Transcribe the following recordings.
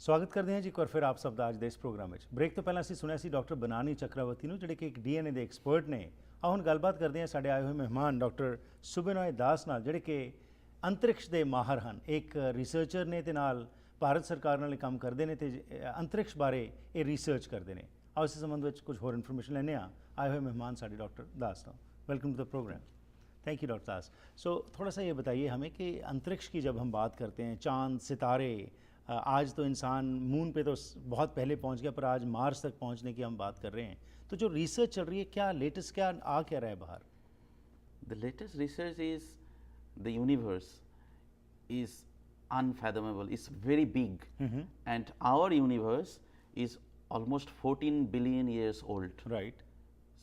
ਸਵਾਗਤ ਕਰਦੇ ਹਾਂ ਜੀ ਇੱਕ ਵਾਰ ਫਿਰ ਆਪ ਸਭ ਦਾ ਅੱਜ ਦੇ ਇਸ ਪ੍ਰੋਗਰਾਮ ਵਿੱਚ। ਬ੍ਰੇਕ ਤੋਂ ਪਹਿਲਾਂ ਅਸੀਂ ਸੁਣਿਆ ਸੀ ਡਾਕਟਰ ਬਨਾਨੀ ਚੱਕਰਵਰਤੀ ਨੂੰ, ਜਿਹੜੇ ਕਿ ਇੱਕ ਡੀਐਨਏ ਦੇ ਐਕਸਪਰਟ ਨੇ। ਆਓ ਹੁਣ ਗੱਲਬਾਤ ਕਰਦੇ ਹਾਂ ਸਾਡੇ ਆਏ ਹੋਏ ਮਹਿਮਾਨ ਡਾਕਟਰ ਸੁਬਿਨੋਏ ਦਾਸ ਨਾਲ, ਜਿਹੜੇ ਕਿ ਅੰਤਰਿਕਸ਼ ਦੇ ਮਾਹਰ ਹਨ, ਇੱਕ ਰਿਸਰਚਰ ਨੇ ਤੇ ਨਾਲ ਭਾਰਤ ਸਰਕਾਰ ਨਾਲ ਕੰਮ ਕਰਦੇ ਨੇ ਤੇ ਅੰਤਰਿਕਸ਼ ਬਾਰੇ ਇਹ ਰਿਸਰਚ ਕਰਦੇ ਨੇ। ਆਓ ਇਸ ਸੰਬੰਧ ਵਿੱਚ कुछ और इन्फॉर्मेशन लेने आए हुए मेहमान साढ़े डॉक्टर दास था। Welcome to the program. Thank you doctor Das. So थोड़ा सा ये बताइए हमें कि अंतरिक्ष की जब हम बात करते हैं, चांद सितारे, आज तो इंसान मून पे तो बहुत पहले पहुंच गया, पर आज मार्स तक पहुंचने की हम बात कर रहे हैं, तो जो रिसर्च चल रही है क्या लेटेस्ट, क्या आ क्या रहा है बाहर? The latest research is the universe is unfathomable, it's very big, and our universe is almost 14 billion years old. Right.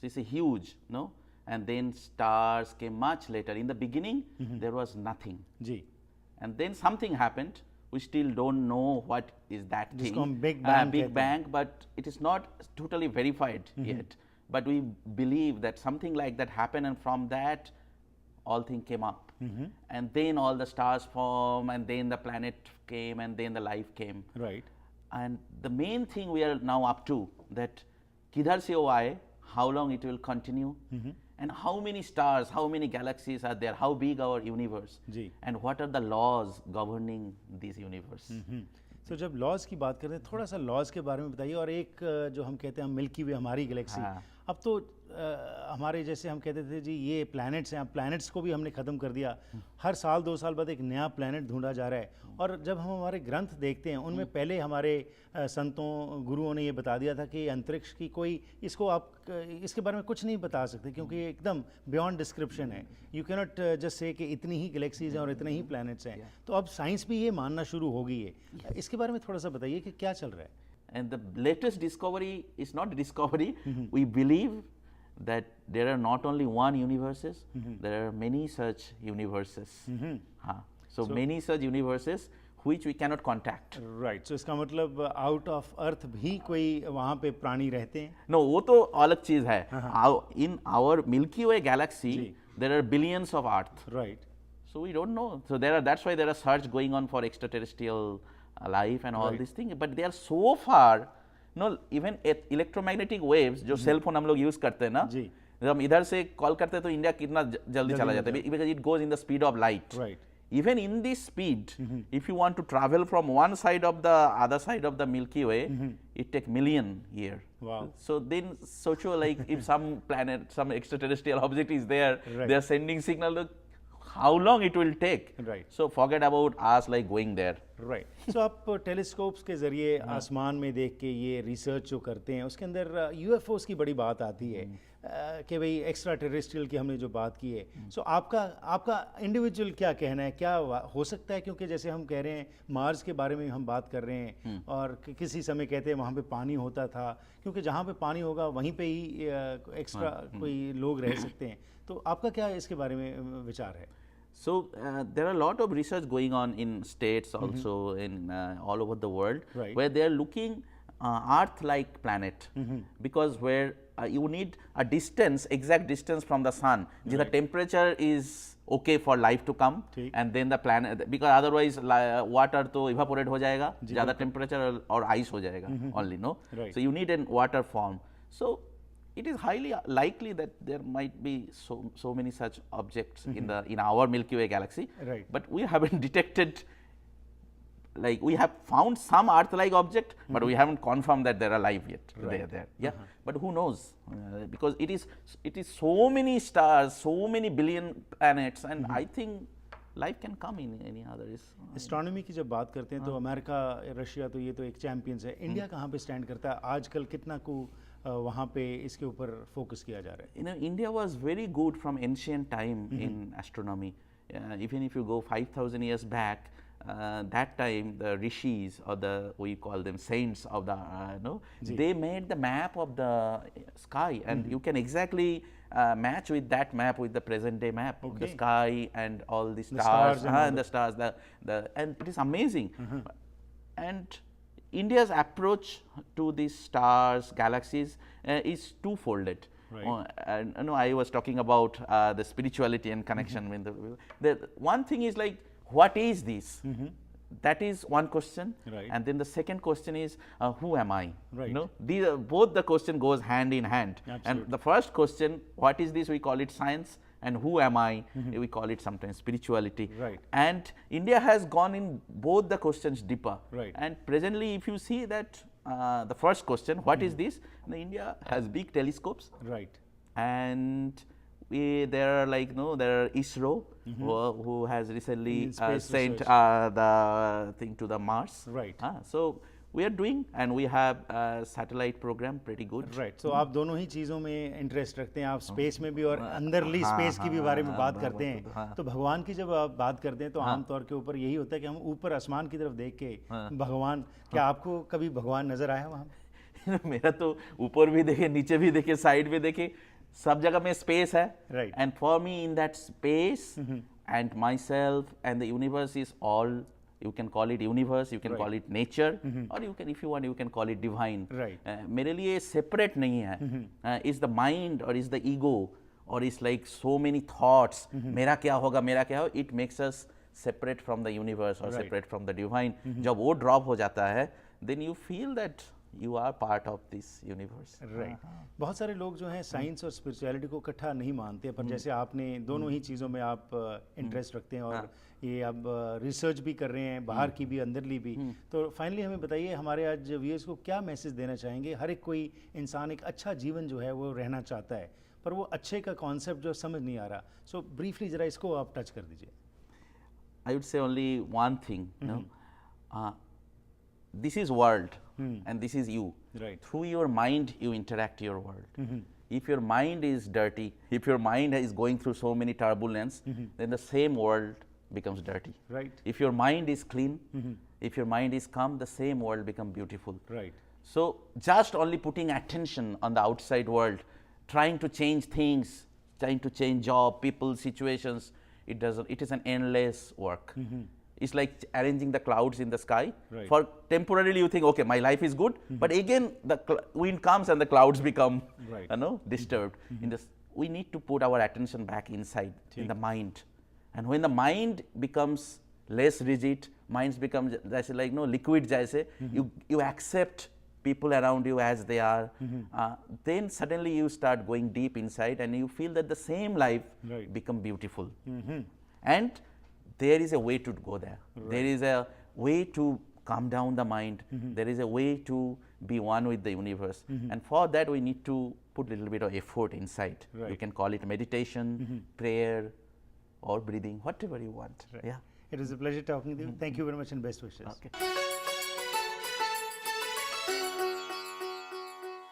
So it's a huge, no? And then stars came much later. In the beginning, there was nothing. Ji. And then something happened. We still don't know what is that thing. जिसको हम Big Bang Big कहते हैं। Bang, but it is not totally verified yet. But we believe that something like that happened, and from that, all things came up. And then all the stars formed, and then the planet came, and then the life came. Right. And the main thing we are now up to, that kidhar se wo aaye, how long it will continue, and how many stars, how many galaxies are there, how big our universe, ji. and what are the laws governing this universe. तो जब laws की बात करते हैं, थोड़ा सा laws के बारे में बताइए। और एक जो हम कहते हैं मिल्की वे, हमारी गैलेक्सी, हाँ। अब तो हमारे जैसे हम कहते थे जी ये प्लैनेट्स हैं, अब प्लैनेट्स को भी हमने ख़त्म कर दिया। हर साल 2 साल बाद एक नया प्लैनेट ढूंढा जा रहा है। और जब हम हमारे ग्रंथ देखते हैं, उनमें पहले हमारे संतों गुरुओं ने ये बता दिया था कि अंतरिक्ष की कोई, इसको आप इसके बारे में कुछ नहीं बता सकते, क्योंकि ये एकदम बियॉन्ड डिस्क्रिप्शन है। यू कैनॉट जस्ट से कि इतनी ही गैलेक्सीज हैं और इतने ही प्लैनेट्स हैं। तो अब साइंस भी ये मानना शुरू हो गई है। इसके बारे में थोड़ा सा बताइए कि क्या चल रहा है। And the latest discovery is not discovery. We believe that there are not only one universes, there are many such universes. So many such universes which we cannot contact. Right. So इसका मतलब out of earth भी कोई वहाँ पे प्राणी रहते हैं? No, वो तो अलग चीज है। In our Milky Way galaxy, there are billions of Earth. Right. So we don't know. So that's why there are search going on for extraterrestrial life and all these things. But they are so far, even electromagnetic waves जो cell phone हम लोग use करते हैं ना, जब हम इधर से कॉल करते हैं तो इंडिया कितना जल्दी चला जाता है, because it goes in the speed of light. Right. Even in this speed, if you want to travel from one side of the other side of the Milky Way, it takes million years. Wow. So then, like if some planet, some extraterrestrial object is there, they are sending signal. How long it will take? Right. So forget about us like going there. Right. So आप telescopes के ज़रिए आसमान में देख के ये research जो करते हैं, उसके अंदर यूएफओस की बड़ी बात आती है कि भाई एक्स्ट्रा टेरेस्ट्रियल की हमने जो बात की है। सो आपका इंडिविजुअल क्या कहना है, क्या हो सकता है? क्योंकि जैसे हम कह रहे हैं मार्स के बारे में हम बात कर रहे हैं, और किसी समय कहते हैं वहाँ पे पानी होता था, क्योंकि जहाँ पे पानी होगा वहीं पे ही एक्स्ट्रा कोई लोग रह सकते हैं। तो आपका क्या इसके बारे में विचार है? So there are a lot of research going on in states also, in all over the world, where they are looking Earth-like planet, because where you need a distance, exact distance from the sun, the temperature is okay for life to come, and then the planet, because otherwise water तो evaporate हो जाएगा, ज़्यादा temperature और ice हो जाएगा only, no? So you need a water form. So it is highly likely that there might be so many such objects in our Milky Way galaxy. Right. But we haven't detected, like we have found some Earth-like object, but we haven't confirmed that there are life yet. They are there. Yeah. But who knows? Because it is so many stars, so many billion planets, and I think life can come in any other. Astronomy की जब बात करते हैं तो America, Russia तो ये तो एक चैंपियंस है। इंडिया कहाँ पे स्टैंड करता है आजकल? कितना को वहाँ पे इसके ऊपर फोकस किया जा रहा है? India was very good from ancient time in astronomy. Even if you go 5000 years back, that time the rishis, or we call them saints of the they made the map of the sky, and you can exactly match with that map with the present day map of the sky and all the stars, and the stars, and it is amazing. And India's approach to these stars, galaxies is two-folded. And I was talking about the spirituality and connection with the one thing is like, what is this? that is one question. Right. And then the second question is, who am I? Right. You know, these are, both the question goes hand in hand. Absolutely. And the first question, what is this? We call it science. And who am I? We call it sometimes spirituality. Right. And India has gone in both the questions deeper. Right. And presently, if you see that the first question, what is this? India has big telescopes. Right. And there are like, there are ISRO who has recently Indian Space sent Research. the thing to the Mars. Right. So we are doing, and we have a satellite program pretty good. Right so आप दोनों ही चीज़ों में interest रखते हैं, आप space में भी और अंदरली स्पेस की भी बारे में बात करते हैं। तो भगवान की जब आप बात करते हैं तो आमतौर के ऊपर यही होता है कि हम ऊपर आसमान की तरफ देख के भगवान, क्या आपको कभी भगवान नजर आया वहाँ? मेरा तो ऊपर भी देखे, नीचे भी देखे, साइड भी देखे, सब जगह में स्पेस है। Right. And for me in that space and my self and the universe is all, you can call it universe, you can Right. call it nature, or you can, if you want, you can call it divine. Right. मेरे लिए separate नहीं है. Is the mind or is the ego or is like so many thoughts, मेरा क्या होगा, मेरा क्या होगा, it makes us separate from the universe or Right. separate from the divine. जब वो drop हो जाता है, then you feel that you are part of this universe. Right बहुत सारे लोग जो हैं साइंस और स्पिरिचुअलिटी को इकट्ठा नहीं मानते, पर जैसे आपने दोनों ही चीज़ों में आप इंटरेस्ट रखते हैं और ये आप रिसर्च भी कर रहे हैं, बाहर की भी अंदरली भी। तो फाइनली हमें बताइए, हमारे आज व्यूअर्स को क्या मैसेज देना चाहेंगे? हर एक कोई इंसान एक अच्छा जीवन जो है वो रहना चाहता है, पर वो अच्छे का कॉन्सेप्ट जो समझ नहीं आ रहा। सो ब्रीफली ज़रा इसको आप टच कर दीजिए। I would say only one thing, this is world and this is you. Right. Through your mind, you interact your world. If your mind is dirty, if your mind is going through so many turbulence, then the same world becomes dirty. Right. If your mind is clean, if your mind is calm, the same world becomes beautiful. Right. So just only putting attention on the outside world, trying to change things, trying to change job, people, situations, it doesn't. It is an endless work. It's like arranging the clouds in the sky. Right. For temporarily you think, okay, my life is good, but again the wind comes and the clouds become, Right. disturbed. In this, we need to put our attention back inside, in the mind. And when the mind becomes less rigid, minds become like liquid, you accept people around you as they are, then suddenly you start going deep inside and you feel that the same life Right. become beautiful. And there is a way to go there. Right. There is a way to calm down the mind. There is a way to be one with the universe. And for that we need to put a little bit of effort inside. Right. You can call it meditation, prayer, or breathing, whatever you want. Right. Yeah. It was a pleasure talking to you. Thank you very much and best wishes. Okay.